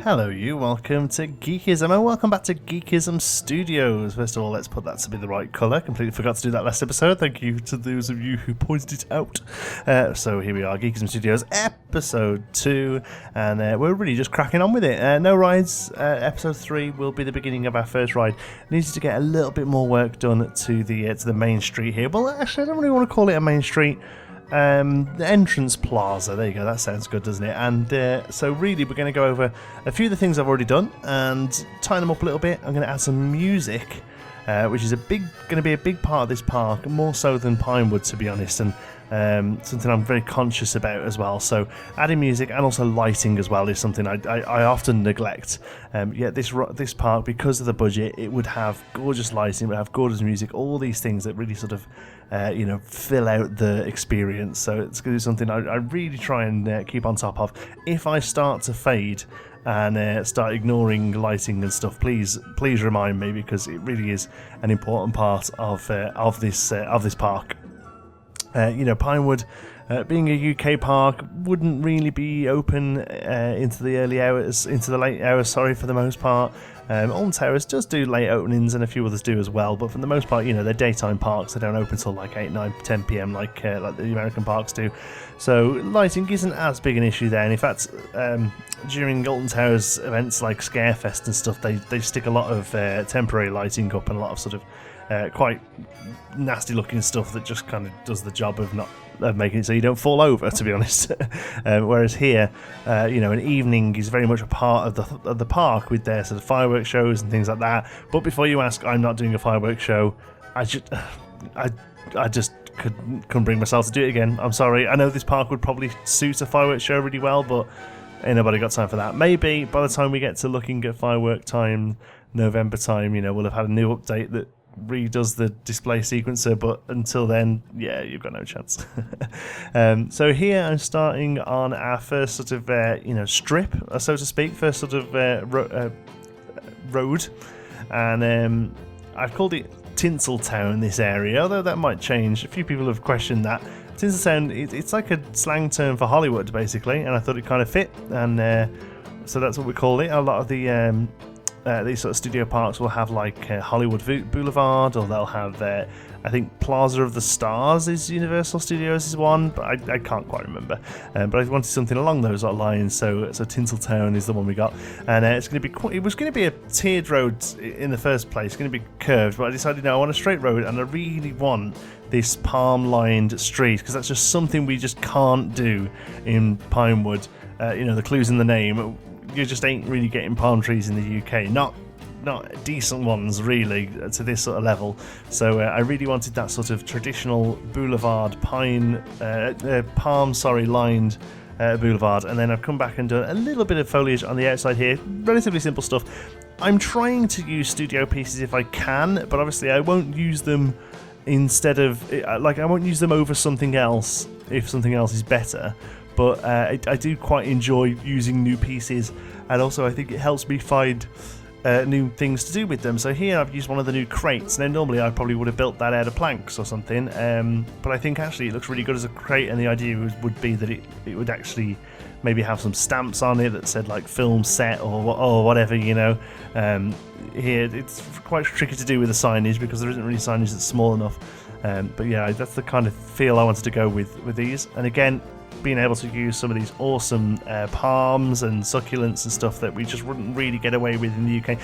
Hello you, welcome to Geekism and welcome back to Geekism Studios. First of all, let's put that to be the right colour. Completely forgot to do that last episode. Thank you to those of you who pointed it out. So here we are, Geekism Studios episode 2, and we're really just cracking on with it. No rides. Episode 3 will be the beginning of our first ride. Needs to get a little bit more work done to the main street here. Well, actually, I don't really want to call it a main street. The entrance plaza, there you go, that sounds good, doesn't it? And so really we're going to go over a few of the things I've already done and tie them up a little bit. I'm going to add some music, which is going to be a big part of this park, more so than Pinewood, to be honest, and something I'm very conscious about as well. So adding music and also lighting as well is something I often neglect. Yet this park, because of the budget, it would have gorgeous lighting, it would have gorgeous music, all these things that really sort of fill out the experience. So it's going to be something I really try and keep on top of. If I start to fade and start ignoring lighting and stuff, please remind me, because it really is an important part of this park. Pinewood, being a UK park, wouldn't really be open into the late hours, for the most part. Alton Towers does do late openings, and a few others do as well, but for the most part, they're daytime parks. They don't open till like 8, 9, 10 p.m. like the American parks do. So lighting isn't as big an issue there, and in fact, during Alton Towers events like Scarefest and stuff, they stick a lot of temporary lighting up and a lot of sort of quite nasty looking stuff that just kind of does the job of making it so you don't fall over, to be honest. Whereas here, an evening is very much a part of the park with their sort of fireworks shows and things like that. But before you ask, I'm not doing a fireworks show. I just couldn't bring myself to do it again. I'm sorry. I know this park would probably suit a fireworks show really well, but ain't nobody got time for that. Maybe by the time we get to looking at firework time, November time, we'll have had a new update that redoes the display sequencer, but until then, yeah, you've got no chance. So here I'm starting on our first sort of strip, so to speak, first sort of road, and I've called it Tinseltown, this area, although that might change. A few people have questioned that. Tinseltown, it's like a slang term for Hollywood, basically, and I thought it kind of fit, and so that's what we call it. A lot of these sort of studio parks will have like Hollywood Boulevard, or they'll have I think Plaza of the Stars is Universal Studios is one, but I can't quite remember. But I wanted something along those lines, so Tinseltown is the one we got, and it was going to be a tiered road in the first place. It's going to be curved, but I decided no, I want a straight road, and I really want this palm-lined street, because that's just something we just can't do in Pinewood. The clue's in the name. You just ain't really getting palm trees in the UK, not decent ones really to this sort of level. So I really wanted that sort of traditional boulevard lined boulevard, and then I've come back and done a little bit of foliage on the outside here, relatively simple stuff. I'm trying to use studio pieces if I can, but obviously I won't use them instead of I won't use them over something else if something else is better. But I do quite enjoy using new pieces, and also I think it helps me find new things to do with them. So here I've used one of the new crates. Now normally I probably would have built that out of planks or something, but I think actually it looks really good as a crate, and the idea would be that it would actually maybe have some stamps on it that said like film set or whatever, Here it's quite tricky to do with the signage because there isn't really signage that's small enough. But yeah, that's the kind of feel I wanted to go with these. And again, being able to use some of these awesome palms and succulents and stuff that we just wouldn't really get away with in the UK.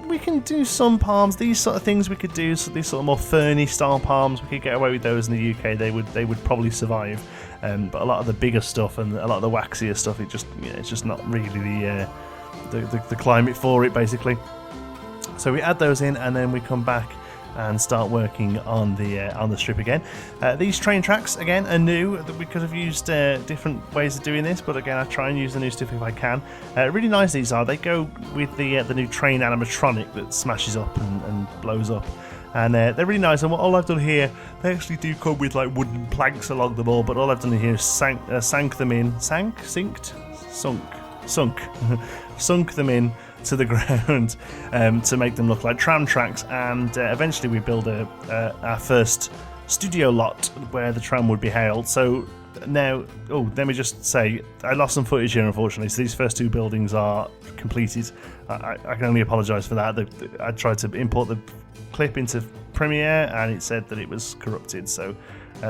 We can do some palms, these sort of things we could do, so these sort of more ferny style palms, we could get away with those in the UK. They would probably survive. But a lot of the bigger stuff and a lot of the waxier stuff, it's just not really the climate for it, basically. So we add those in, and then we come back and start working on the strip again. These train tracks again are new. We could have used different ways of doing this, but again I try and use the new stuff if I can. Really nice these are. They go with the new train animatronic that smashes up and blows up, and they're really nice. And all I've done here, they actually do come with like wooden planks along them all, but all I've done here is sunk them in to the ground to make them look like tram tracks, and eventually we build our first studio lot where the tram would be hailed. So Now, let me just say, I lost some footage here, unfortunately, so these first 2 buildings are completed. I can only apologise for that. I tried to import the clip into Premiere, and it said that it was corrupted, so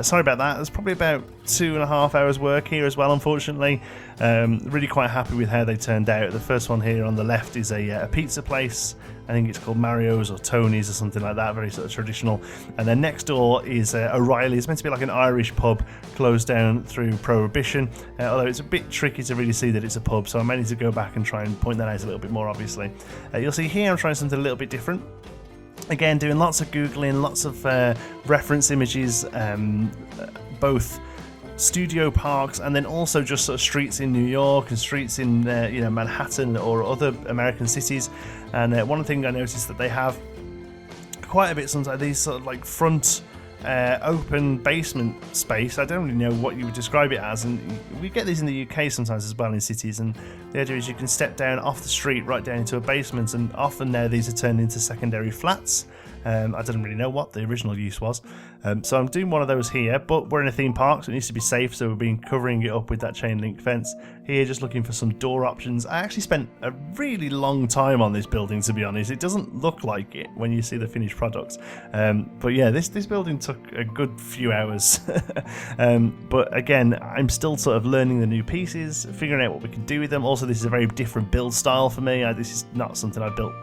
sorry about that. There's probably about 2.5 hours work here as well, unfortunately. Really quite happy with how they turned out. The first one here on the left is a pizza place. I think it's called Mario's or Tony's or something like that, very sort of traditional. And then next door is O'Reilly's. It's meant to be like an Irish pub, closed down through Prohibition, although it's a bit tricky to really see that it's a pub, so I may need to go back and try and point that out a little bit more, obviously. You'll see here I'm trying something a little bit different. Again, doing lots of Googling, lots of reference images, both studio parks and then also just sort of streets in New York and streets in Manhattan or other American cities. And one thing I noticed that they have quite a bit sometimes, these sort of like front open basement space. I don't really know what you would describe it as, and we get these in the UK sometimes as well in cities, and the idea is you can step down off the street right down into a basement, and often now these are turned into secondary flats. I didn't really know what the original use was, so I'm doing one of those here, but we're in a theme park, so it needs to be safe, so we've been covering it up with that chain link fence. Here, just looking for some door options. I actually spent a really long time on this building, to be honest. It doesn't look like it when you see the finished product, but yeah, this building took a good few hours. But again, I'm still sort of learning the new pieces, figuring out what we can do with them. Also, this is a very different build style for me. This is not something I built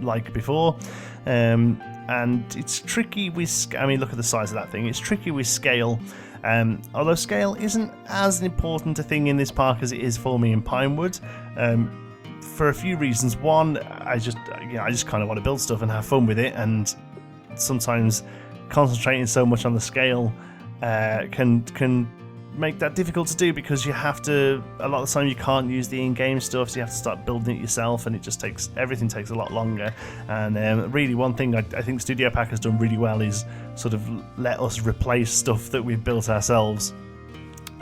like before, and it's tricky with, I mean, look at the size of that thing. It's tricky with scale, although scale isn't as important a thing in this park as it is for me in Pinewood, for a few reasons. One, I just kind of want to build stuff and have fun with it, and sometimes concentrating so much on the scale can make that difficult to do, because you have to, a lot of the time you can't use the in-game stuff, so you have to start building it yourself, and it just takes, everything takes a lot longer. And really one thing I think Studio Pack has done really well is sort of let us replace stuff that we've built ourselves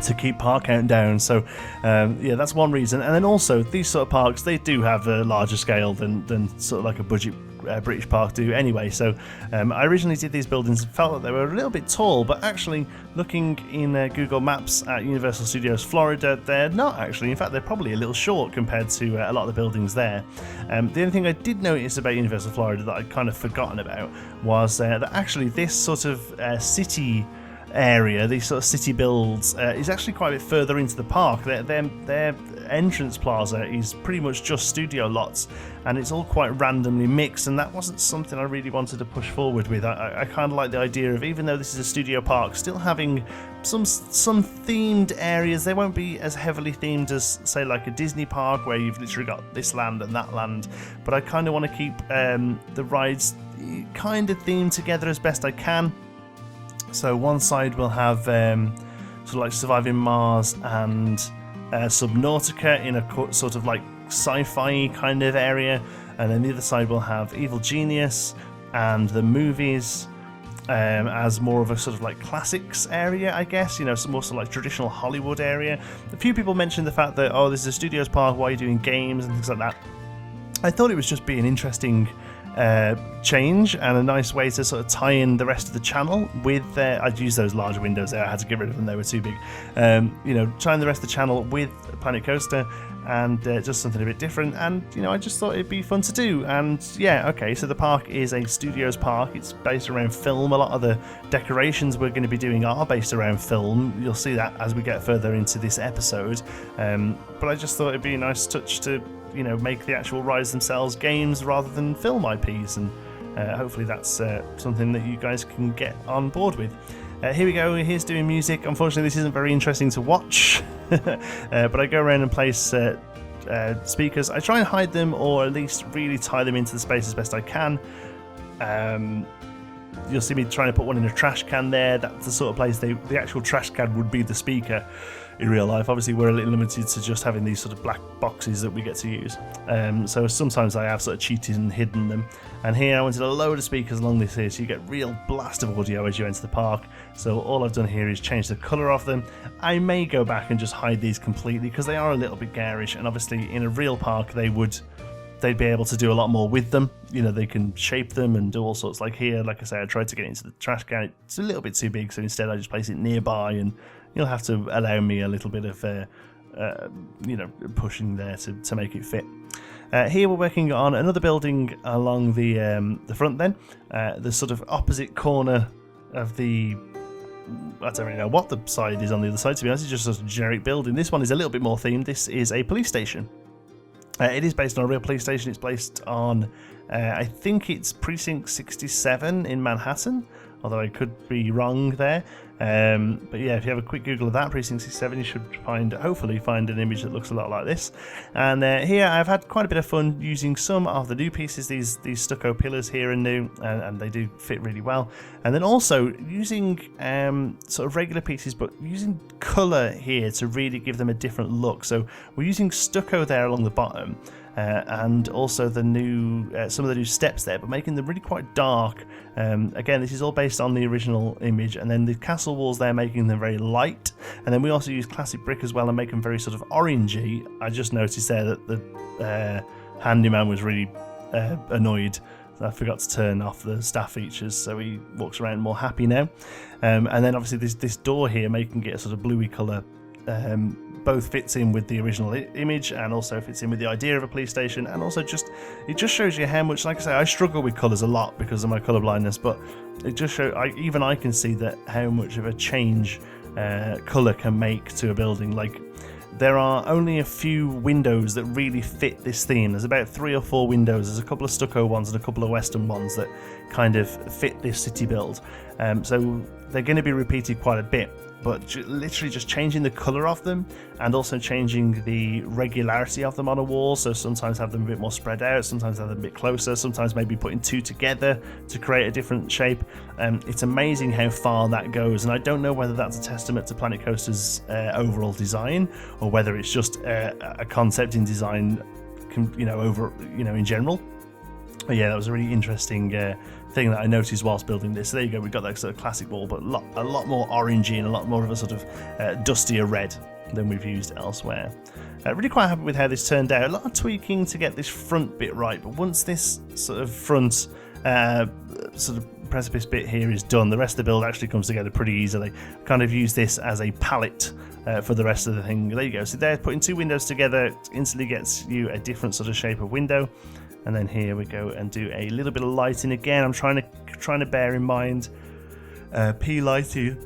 to keep park count down. So yeah, that's one reason. And then also these sort of parks, they do have a larger scale than sort of like a budget British park do anyway. So I originally did these buildings and felt that they were a little bit tall, but actually looking in Google Maps at Universal Studios Florida, they're not actually. In fact, they're probably a little short compared to a lot of the buildings there. The only thing I did notice about Universal Florida that I'd kind of forgotten about was that actually this sort of city area, these sort of city builds, is actually quite a bit further into the park. Their entrance plaza is pretty much just studio lots, and it's all quite randomly mixed, and that wasn't something I really wanted to push forward with. I kind of like the idea of, even though this is a studio park, still having some themed areas. They won't be as heavily themed as, say, like a Disney park where you've literally got this land and that land, but I kind of want to keep the rides kind of themed together as best I can. So one side will have sort of like Surviving Mars and Subnautica in a sort of like sci-fi kind of area, and then the other side will have Evil Genius and the movies as more of a sort of like classics area, I guess, you know, some more sort of like traditional Hollywood area. A few people mentioned the fact that, oh, this is a studios park, why are you doing games and things like that. I thought it was just being interesting change and a nice way to sort of tie in the rest of the channel with I'd use those large windows there, I had to get rid of them, they were too big. You know, tying the rest of the channel with Planet Coaster and just something a bit different, and you know, I just thought it'd be fun to do. And yeah, okay, so the park is a studios park, it's based around film. A lot of the decorations we're going to be doing are based around film. You'll see that as we get further into this episode, but I just thought it'd be a nice touch to, you know, make the actual rides themselves games rather than film IPs, and hopefully that's something that you guys can get on board with. Here we go, here's doing music. Unfortunately this isn't very interesting to watch, but I go around and place speakers. I try and hide them, or at least really tie them into the space as best I can. You'll see me trying to put one in a trash can there. That's the sort of place the actual trash can would be the speaker in real life. Obviously we're a little limited to just having these sort of black boxes that we get to use, so sometimes I have sort of cheated and hidden them. And here I wanted a load of speakers along this here, so you get real blast of audio as you enter the park. So all I've done here is change the colour of them. I may go back and just hide these completely because they are a little bit garish, and obviously in a real park they'd be able to do a lot more with them. You know, they can shape them and do all sorts. Like here, like I say, I tried to get into the trash can. It's a little bit too big, so instead I just place it nearby, and you'll have to allow me a little bit of pushing there to make it fit. Here we're working on another building along the front then. The sort of opposite corner of the... I don't really know what the side is on the other side, to be honest. It's just a generic building. This one is a little bit more themed. This is a police station. It is based on a real police station. It's based on, I think it's Precinct 67 in Manhattan, although I could be wrong there. But yeah, if you have a quick Google of that, Precinct 67, you should hopefully find an image that looks a lot like this. And here I've had quite a bit of fun using some of the new pieces. These stucco pillars here are new, and they do fit really well. And then also using sort of regular pieces, but using colour here to really give them a different look. So we're using stucco there along the bottom. And also the new some of the new steps there, but making them really quite dark. Again, this is all based on the original image, and then the castle walls there, making them very light. And then we also use classic brick as well and make them very sort of orangey. I just noticed there that the handyman was really annoyed. I forgot to turn off the staff features, so he walks around more happy now. And then obviously this door here, making it a sort of bluey colour. Both fits in with the original image and also fits in with the idea of a police station, and also it just shows you how much, like I say, I struggle with colours a lot because of my colour blindness, but it just shows, even I can see that how much of a change colour can make to a building. Like, there are only a few windows that really fit this theme. There's about 3 or 4 windows. There's a couple of stucco ones and a couple of western ones that kind of fit this city build. So they're going to be repeated quite a bit. But literally just changing the colour of them, and also changing the regularity of them on a wall. So sometimes have them a bit more spread out, sometimes have them a bit closer, sometimes maybe putting 2 together to create a different shape. It's amazing how far that goes, and I don't know whether that's a testament to Planet Coaster's overall design, or whether it's just a concept in design, in general. But yeah, that was a really interesting thing that I noticed whilst building this. So there you go, we've got that sort of classic wall, but a lot more orangey and a lot more of a sort of dustier red than we've used elsewhere. Really quite happy with how this turned out. A lot of tweaking to get this front bit right, but once this sort of front sort of precipice bit here is done, the rest of the build actually comes together pretty easily. Kind of use this as a palette for the rest of the thing. There you go. So there, putting 2 windows together instantly gets you a different sort of shape of window. And then here we go and do a little bit of lighting again. I'm trying to bear in mind P lighting.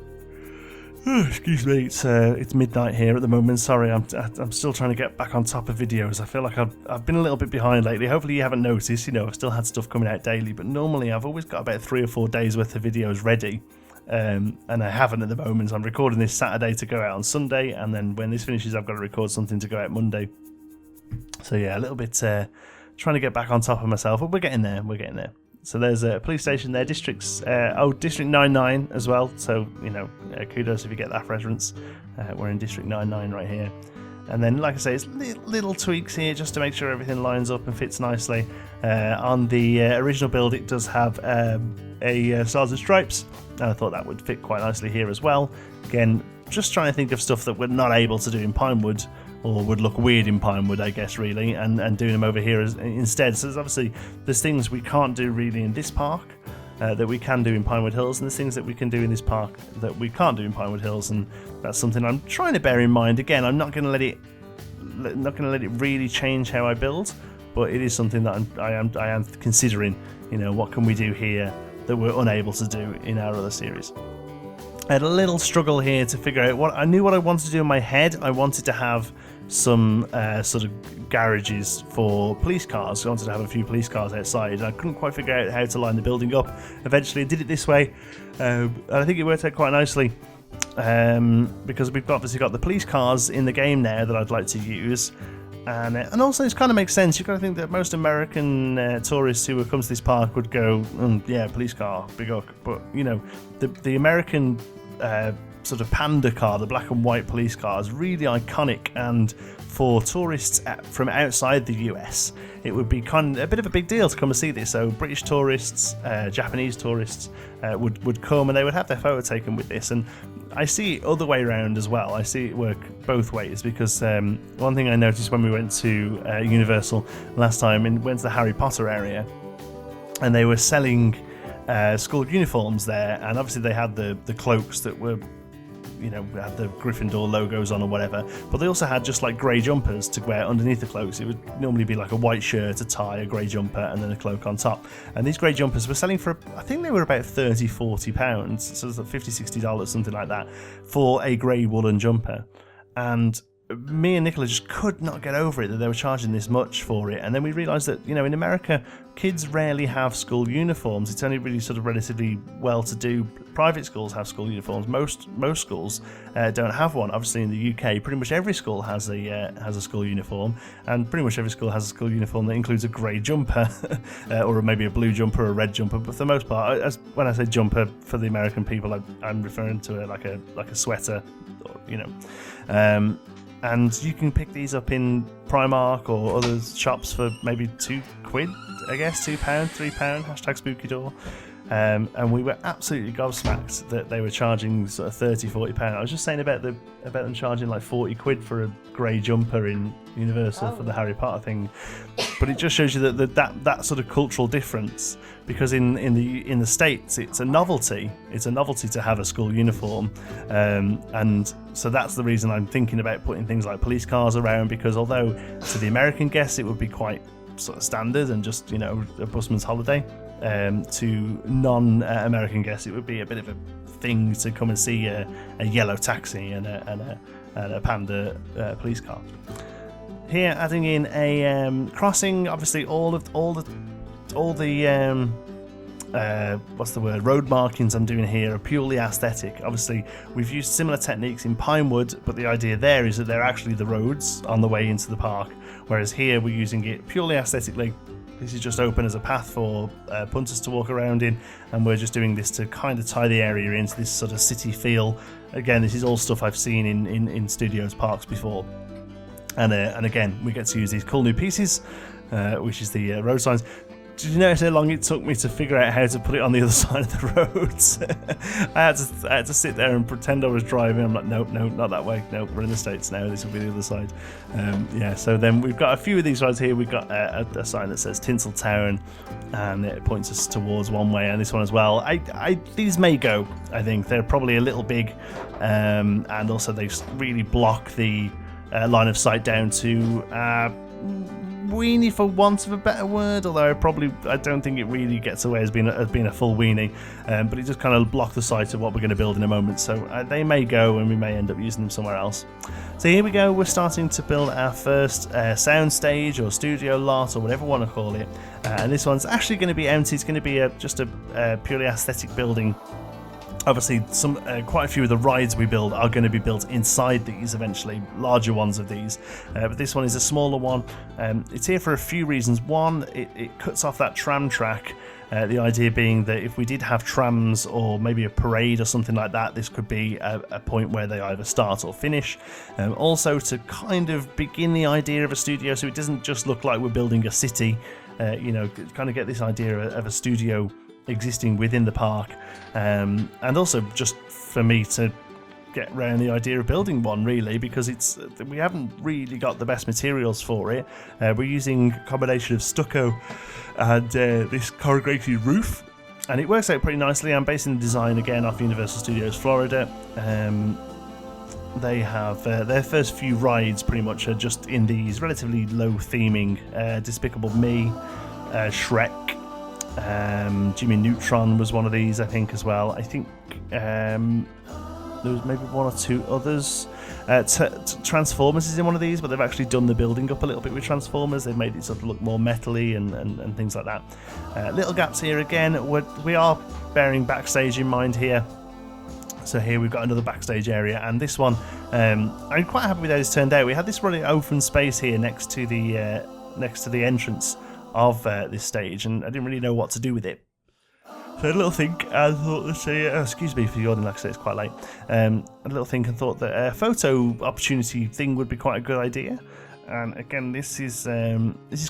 Excuse me, it's midnight here at the moment. Sorry, I'm still trying to get back on top of videos. I feel like I've been a little bit behind lately. Hopefully you haven't noticed. I've still had stuff coming out daily, but normally I've always got about 3 or 4 days worth of videos ready. And I haven't at the moment. I'm recording this Saturday to go out on Sunday, and then when this finishes, I've got to record something to go out Monday. So yeah, a little bit. Trying to get back on top of myself, but we're getting there. So there's a police station there, District 99 as well. So kudos if you get that reference. We're in District 99 right here, and then like I say, it's little tweaks here just to make sure everything lines up and fits nicely. On the original build, it does have a Stars and Stripes, and I thought that would fit quite nicely here as well. Again, just trying to think of stuff that we're not able to do in Pinewood, or would look weird in Pinewood, I guess, really, and doing them over here instead. So there's things we can't do really in this park that we can do in Pinewood Hills, and there's things that we can do in this park that we can't do in Pinewood Hills, and that's something I'm trying to bear in mind. Again, I'm not going to let it really change how I build, but it is something that I am considering. What can we do here that we're unable to do in our other series? I had a little struggle here to figure out what I wanted to do in my head. I wanted to have some sort of garages for police cars. I wanted to have a few police cars outside, and I couldn't quite figure out how to line the building up. Eventually I did it this way, and I think it worked out quite nicely, because we've obviously got the police cars in the game now that I'd like to use. And also it kind of makes sense. You've got to think that most American tourists who would come to this park would go, yeah, police car, big hook. But, the American sort of panda car, the black and white police car, is really iconic. And for tourists from outside the US, it would be kind of a bit of a big deal to come and see this. So British tourists, Japanese tourists would come, and they would have their photo taken with this. And I see it other way around as well. I see it work both ways, because one thing I noticed when we went to Universal last time, and went to the Harry Potter area, and they were selling school uniforms there, and obviously they had the cloaks that were had the Gryffindor logos on or whatever, but they also had just like grey jumpers to wear underneath the cloaks. It would normally be like a white shirt, a tie, a grey jumper, and then a cloak on top. And these grey jumpers were selling for, I think they were about £30-40, so it was like $50-60, something like that, for a grey woolen jumper. And me and Nicola just could not get over it that they were charging this much for it. And then we realised that, in America, kids rarely have school uniforms. It's only really sort of relatively well-to-do private schools have school uniforms. Most schools don't have one. Obviously, in the UK, pretty much every school has a school uniform, and pretty much every school has a school uniform that includes a grey jumper, or maybe a blue jumper or a red jumper. But for the most part, when I say jumper for the American people, I'm referring to it like a sweater, and you can pick these up in Primark or other shops for maybe £2, I guess, £2, £3, #SpookyDoor. And we were absolutely gobsmacked that they were charging sort of £30-40. I was just saying about them charging like £40 for a grey jumper in Universal for the Harry Potter thing, but it just shows you that sort of cultural difference. Because in the States, it's a novelty. It's a novelty to have a school uniform, and so that's the reason I'm thinking about putting things like police cars around. Because although to the American guests it would be quite sort of standard and just a busman's holiday, to non-American guests it would be a bit of a thing to come and see a yellow taxi and a panda police car. Here, adding in a crossing. Obviously, all the road markings I'm doing here are purely aesthetic. Obviously, we've used similar techniques in Pinewood, but the idea there is that they're actually the roads on the way into the park, whereas here we're using it purely aesthetically. This is just open as a path for punters to walk around in, and we're just doing this to kind of tie the area into this sort of city feel. Again, this is all stuff I've seen in studios parks before. And again, we get to use these cool new pieces, which is the road signs. Did you notice how long it took me to figure out how to put it on the other side of the roads? I had to sit there and pretend I was driving. I'm like, nope, not that way. Nope, we're in the States now. This will be the other side. So then we've got a few of these rides here. We've got a sign that says Tinseltown, and it points us towards one way, and this one as well. These may go. I think they're probably a little big, and also they really block the line of sight down to weenie, for want of a better word, although I don't think it really gets away as being a full weenie, but it just kind of block the sight of what we're going to build in a moment. So they may go, and we may end up using them somewhere else. So here we go. We're starting to build our first sound stage or studio lot or whatever you want to call it, and this one's actually going to be empty. It's going to be just a purely aesthetic building. Obviously, quite a few of the rides we build are going to be built inside these eventually, larger ones of these. But this one is a smaller one. It's here for a few reasons. One, it cuts off that tram track. The idea being that if we did have trams or maybe a parade or something like that, this could be a point where they either start or finish. Also, to kind of begin the idea of a studio, so it doesn't just look like we're building a city. Kind of get this idea of a studio existing within the park, and also just for me to get around the idea of building one, really, because we haven't really got the best materials for it. We're using a combination of stucco and this corrugated roof, and it works out pretty nicely. I'm basing the design again off Universal Studios Florida. They have their first few rides pretty much are just in these relatively low theming. Despicable Me, Shrek, Jimmy Neutron was one of these, I think, as well. I think there was maybe one or two others. Transformers is in one of these, but they've actually done the building up a little bit with Transformers. They've made it sort of look more metally and things like that. Little gaps here again. We are bearing Backstage in mind here. So here we've got another Backstage area, and this one, I'm quite happy with how this turned out. We had this really open space here next to the entrance of this stage, and I didn't really know what to do with it. So I had a little think and thought, let's say, excuse me for yawning, like I say, it's quite late. A little think and thought that a photo opportunity thing would be quite a good idea. And again, this is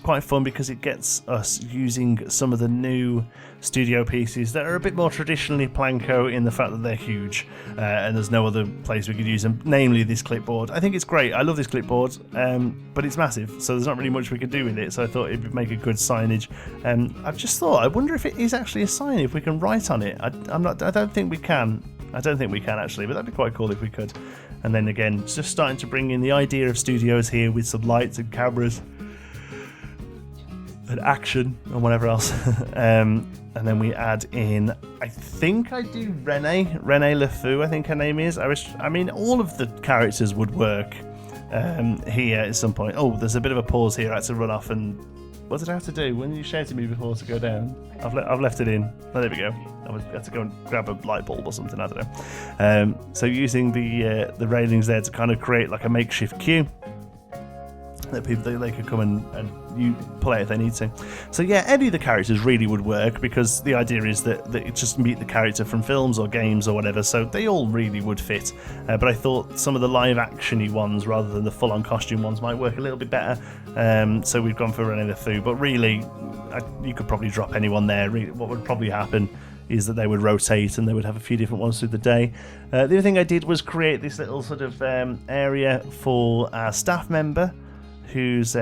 quite fun because it gets us using some of the new studio pieces that are a bit more traditionally Planko in the fact that they're huge, and there's no other place we could use them, namely this clipboard. I think it's great. I love this clipboard, but it's massive, so there's not really much we could do with it, so I thought it would make a good signage. I've just thought, I wonder if it is actually a sign, if we can write on it. I don't think we can. I don't think we can actually, but that'd be quite cool if we could. And then again, just starting to bring in the idea of studios here with some lights and cameras and action and whatever else. And then we add in, I think I do Renee LeFou, I think her name is. I mean, all of the characters would work here at some point. Oh, there's a bit of a pause here. I had to run off and... What did I have to do? When you shouted at me before to go down? I've left it in. Oh, there we go. I had to go and grab a light bulb or something. I don't know. So using the railings there to kind of create like a makeshift queue that people they could come and you pull out if they need to. So yeah, any of the characters really would work because the idea is that it just meet the character from films or games or whatever. So they all really would fit. But I thought some of the live actiony ones rather than the full-on costume ones might work a little bit better. So we've gone for Renee LeFou. But really, you could probably drop anyone there. Really, what would probably happen is that they would rotate and they would have a few different ones through the day. The other thing I did was create this little sort of area for our staff member who's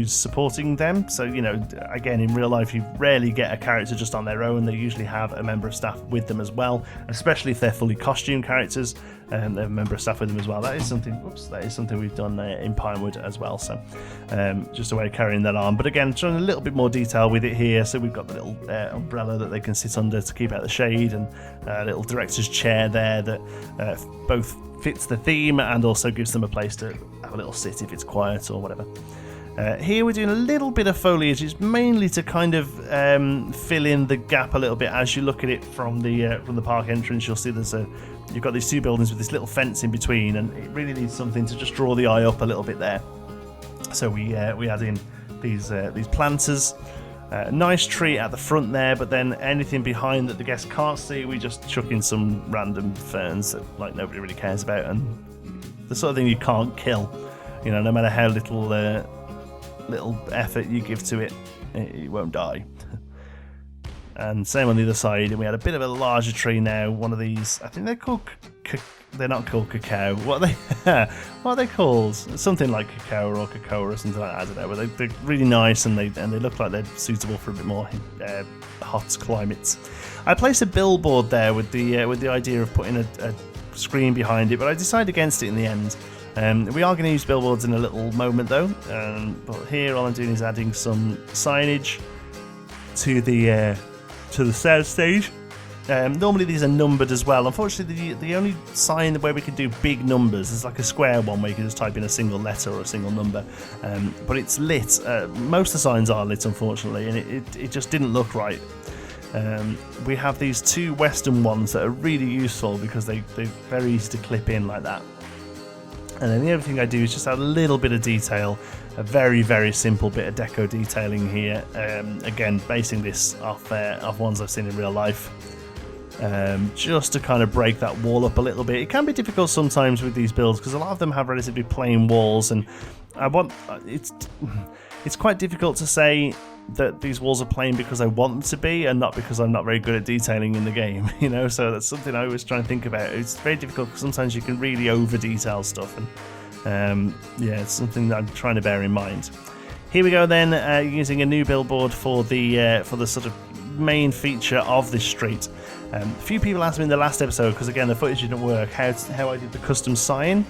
supporting them. So, you know, again, in real life, you rarely get a character just on their own. They usually have a member of staff with them as well, especially if they're fully costume characters. They have a member of staff with them as well. That is something we've done in Pinewood as well. So, just a way of carrying that on. But again, showing a little bit more detail with it here. So we've got the little umbrella that they can sit under to keep out the shade, and a little director's chair there that both fits the theme and also gives them a place to have a little sit if it's quiet or whatever. Here we're doing a little bit of foliage. It's mainly to kind of fill in the gap a little bit. As you look at it from the park entrance, you'll see you've got these two buildings with this little fence in between, and it really needs something to just draw the eye up a little bit there. So we add in these planters. Nice tree at the front there, but then anything behind that the guests can't see, we just chuck in some random ferns that like nobody really cares about, and the sort of thing you can't kill. You know, no matter how little effort you give to it, it won't die. And same on the other side, and we had a bit of a larger tree now. One of these, I think they're called. They're not called cacao. What are they called? Something like cacao or cocoa or something like that. I don't know. But they're really nice, and they look like they're suitable for a bit more hot climates. I placed a billboard there with the idea of putting a screen behind it, but I decided against it in the end. We are going to use billboards in a little moment though. But here all I'm doing is adding some signage to the sound stage. Normally these are numbered as well. Unfortunately, the only sign where we can do big numbers is like a square one where you can just type in a single letter or a single number. But it's lit. Most of the signs are lit, unfortunately, and it just didn't look right. We have these two Western ones that are really useful because they're very easy to clip in like that. And then the other thing I do is just add a little bit of detail, a very, very simple bit of deco detailing here. Again, basing this off ones I've seen in real life. Just to kind of break that wall up a little bit. It can be difficult sometimes with these builds because a lot of them have relatively plain walls, and it's quite difficult to say that these walls are plain because I want them to be and not because I'm not very good at detailing in the game, you know. So that's something I always try and think about. It's very difficult because sometimes you can really over detail stuff, and it's something that I'm trying to bear in mind. Here we go then, using a new billboard for the sort of main feature of this street. A few people asked me in the last episode, because again the footage didn't work, how I did the custom sign.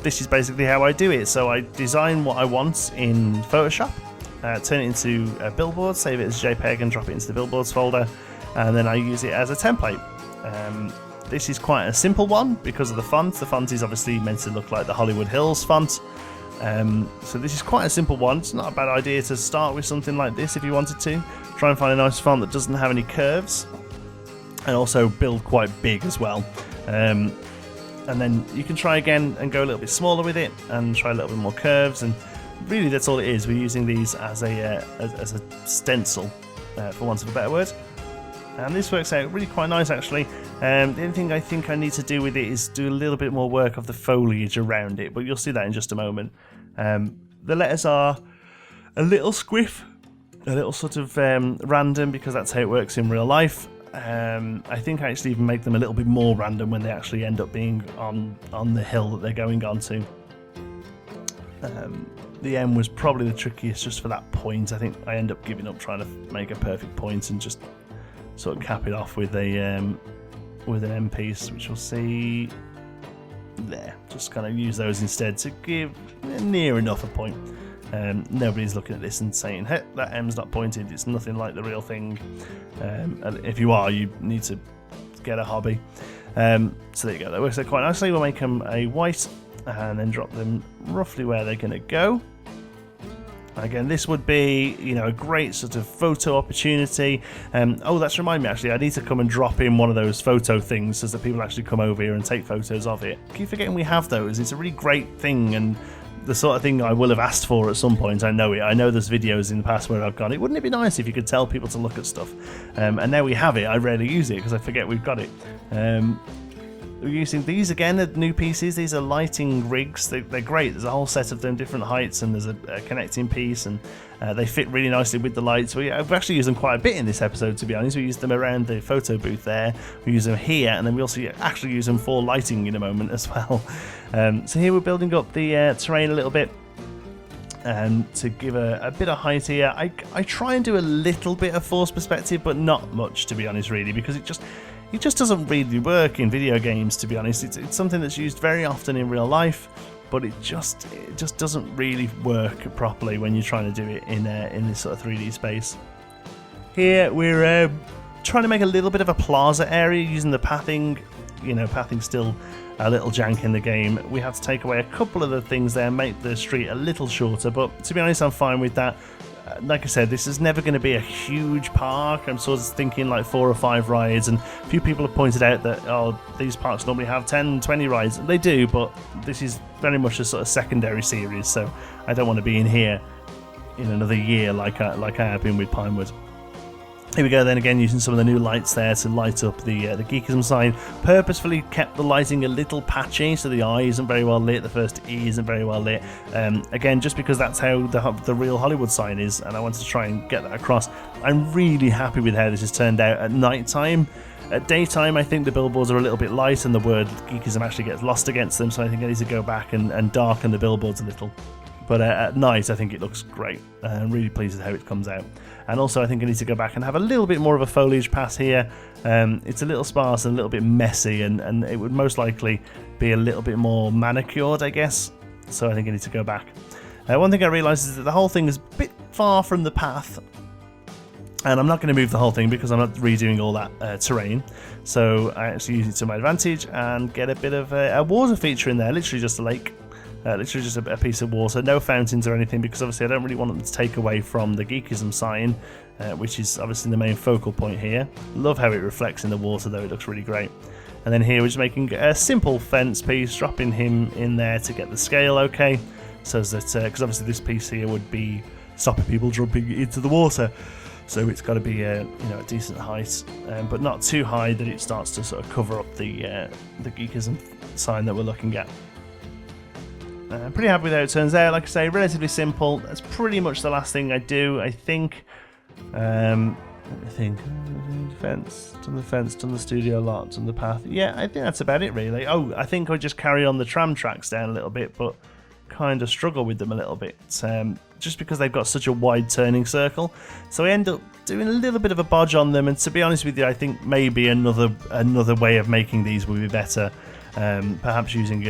This is basically how I do it. So I design what I want in Photoshop, turn it into a billboard, save it as JPEG and drop it into the billboards folder, and then I use it as a template. This is quite a simple one because of the font. The font is obviously meant to look like the Hollywood Hills font. So this is quite a simple one. It's not a bad idea to start with something like this if you wanted to. Try and find a nice font that doesn't have any curves, and also build quite big as well. And then you can try again and go a little bit smaller with it and try a little bit more curves, and really that's all it is. We're using these as a stencil, for want of a better word. And this works out really quite nice actually. The only thing I think I need to do with it is do a little bit more work of the foliage around it, but you'll see that in just a moment. The letters are a little squiff, a little sort of random, because that's how it works in real life. I think I actually even make them a little bit more random when they actually end up being on the hill that they're going onto. The M was probably the trickiest just for that point. I think I end up giving up trying to make a perfect point and just sort of cap it off with a with an M piece, which we'll see there. Just kind of use those instead to give near enough a point. Nobody's looking at this and saying, hey, that M's not pointed, it's nothing like the real thing. And if you are, you need to get a hobby. So there you go, that works out quite nicely. We'll make them a white and then drop them roughly where they're going to go. Again, this would be, a great sort of photo opportunity. That's reminded me, actually, I need to come and drop in one of those photo things so that people actually come over here and take photos of it. Keep forgetting we have those. It's a really great thing, and the sort of thing I will have asked for at some point. I know it. I know there's videos in the past where I've gone, wouldn't it be nice if you could tell people to look at stuff? And now we have it. I rarely use it because I forget we've got it. We're using these again, the new pieces. These are lighting rigs. They're great. There's a whole set of them, different heights, and there's a connecting piece, and they fit really nicely with the lights. I've actually used them quite a bit in this episode, to be honest. We used them around the photo booth there. We use them here, and then we also actually use them for lighting in a moment as well. So here we're building up the terrain a little bit. To give a bit of height here. I try and do a little bit of force perspective, but not much, to be honest, really, because it just doesn't really work in video games, to be honest. It's something that's used very often in real life, but it just doesn't really work properly when you're trying to do it in this sort of 3D space. Here we're trying to make a little bit of a plaza area using the pathing. Pathing's still a little jank in the game. We have to take away a couple of the things there, make the street a little shorter, but to be honest, I'm fine with that. Like I said, this is never going to be a huge park. I'm sort of thinking like 4 or 5 rides, and a few people have pointed out that, these parks normally have 10, 20 rides. They do, but this is very much a sort of secondary series, so I don't want to be in here in another year like I have been with Pinewood. Here we go then, again using some of the new lights there to light up the Geekism sign. Purposefully kept the lighting a little patchy, so the I isn't very well lit, the first E isn't very well lit. Again, just because that's how the real Hollywood sign is, and I wanted to try and get that across. I'm really happy with how this has turned out at night time. At daytime, I think the billboards are a little bit light and the word Geekism actually gets lost against them, so I think I need to go back and darken the billboards a little. But at night, I think it looks great. I'm really pleased with how it comes out. And also, I think I need to go back and have a little bit more of a foliage pass here. It's a little sparse and a little bit messy, and it would most likely be a little bit more manicured, I guess. So I think I need to go back. One thing I realised is that the whole thing is a bit far from the path. And I'm not going to move the whole thing because I'm not redoing all that terrain. So I actually use it to my advantage and get a bit of a water feature in there, literally just a lake. Literally just a piece of water, no fountains or anything, because obviously I don't really want them to take away from the Geekism sign, which is obviously the main focal point here. Love how it reflects in the water though, it looks really great. And then here we're just making a simple fence piece, dropping him in there to get the scale okay, so that, because obviously this piece here would be stopping people jumping into the water. So it's got to be a decent height, but not too high that it starts to sort of cover up the Geekism sign that we're looking at. Pretty happy with how it turns out. Like I say, relatively simple. That's pretty much the last thing I do, I think. Let me think. Fence, done the studio lot, done the path. Yeah, I think that's about it, really. Oh, I think I just carry on the tram tracks down a little bit, but kind of struggle with them a little bit. Just because they've got such a wide turning circle. So I end up doing a little bit of a bodge on them, and to be honest with you, I think maybe another way of making these would be better. Perhaps using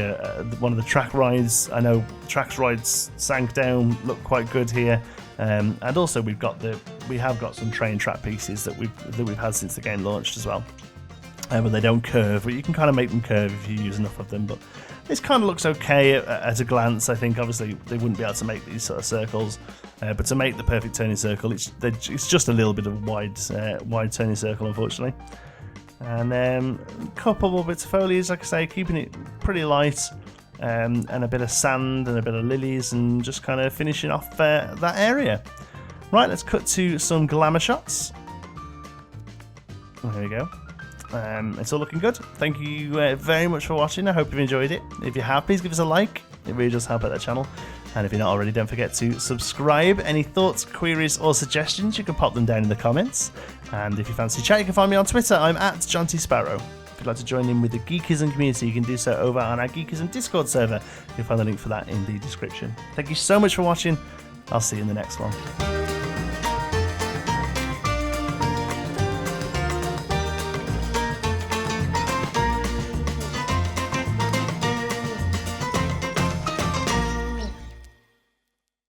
one of the track rides. I know tracks rides sank down, look quite good here, and also we have got some train track pieces that we've had since the game launched as well. But they don't curve, but you can kind of make them curve if you use enough of them. But this kind of looks okay at a glance. I think obviously they wouldn't be able to make these sort of circles, but to make the perfect turning circle, it's just a little bit of a wide turning circle, unfortunately. And then a couple more bits of foliage, like I say, keeping it pretty light, and a bit of sand and a bit of lilies, and just kind of finishing off that area. Right, let's cut to some glamour shots. There we go. It's all looking good. Thank you very much for watching. I hope you've enjoyed it. If you have, please give us a like. It really does help out the channel. And if you're not already, don't forget to subscribe. Any thoughts, queries, or suggestions, you can pop them down in the comments. And if you fancy chat, you can find me on Twitter. I'm at JohnTSparrow. If you'd like to join in with the Geekism community, you can do so over on our Geekism Discord server. You'll find the link for that in the description. Thank you so much for watching. I'll see you in the next one.